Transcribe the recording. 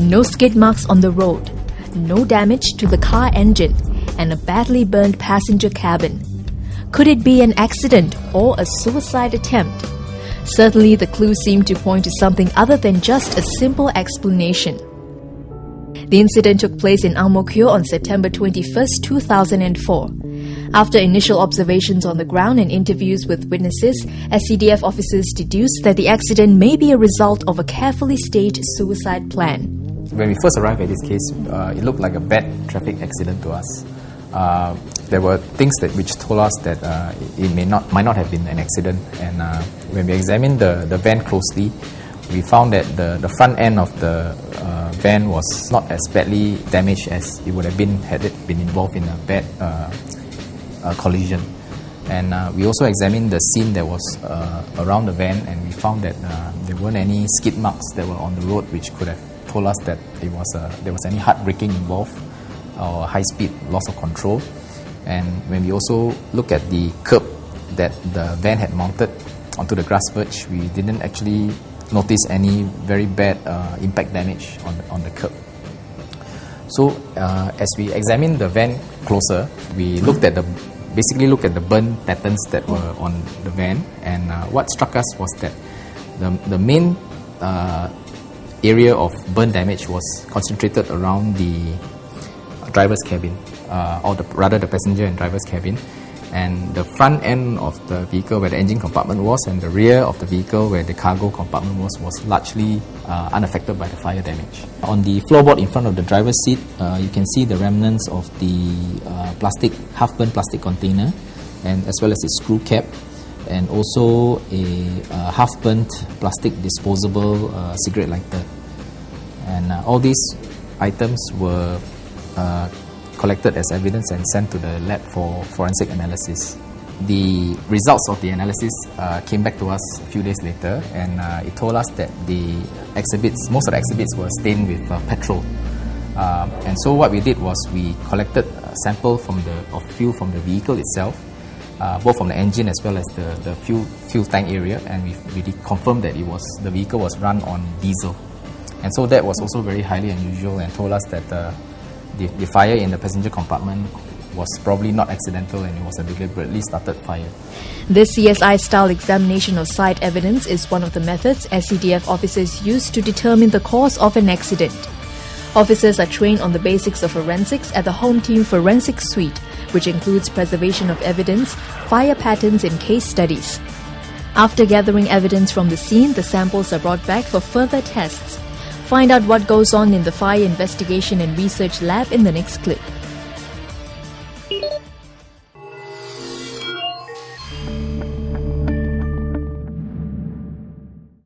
No skid marks on the road, no damage to the car engine, and a badly burned passenger cabin. Could it be an accident or a suicide attempt? Certainly, the clues seem to point to something other than just a simple explanation. The incident took place in Ang Mo Kio on September 21, 2004. After initial observations on the ground and interviews with witnesses, SCDF officers deduced that the accident may be a result of a carefully staged suicide plan. When we first arrived at this case, it looked like a bad traffic accident to us. There were things which told us that it might not have been an accident, and when we examined the van closely, we found that the front end of the van was not as badly damaged as it would have been had it been involved in a bad collision. And we also examined the scene that was around the van, and we found that there weren't any skid marks that were on the road which could have told us that there was any hard braking involved or high speed loss of control. And when we also look at the curb that the van had mounted onto the grass verge, we didn't actually notice any very bad impact damage on the curb. So as we examined the van closer, we basically looked at the burn patterns that were on the van, and what struck us was that the main area of burn damage was concentrated around the driver's cabin, or rather the passenger and driver's cabin, and the front end of the vehicle where the engine compartment was, and the rear of the vehicle where the cargo compartment was largely unaffected by the fire damage. On the floorboard in front of the driver's seat, you can see the remnants of the half-burnt plastic container, and as well as its screw cap, and also a half-burnt plastic disposable cigarette lighter. And all these items were collected as evidence and sent to the lab for forensic analysis. The results of the analysis came back to us a few days later, and it told us that most of the exhibits were stained with petrol. And so what we did was we collected a sample of fuel from the vehicle itself, both from the engine as well as the fuel tank area, and we confirmed that the vehicle was run on diesel. And so that was also very highly unusual and told us that the fire in the passenger compartment was probably not accidental, and it was a deliberately started fire. This CSI-style examination of site evidence is one of the methods SCDF officers use to determine the cause of an accident. Officers are trained on the basics of forensics at the Home Team Forensic Suite, which includes preservation of evidence, fire patterns, and case studies. After gathering evidence from the scene, the samples are brought back for further tests. Find out what goes on in the Fire Investigation and Research Lab in the next clip.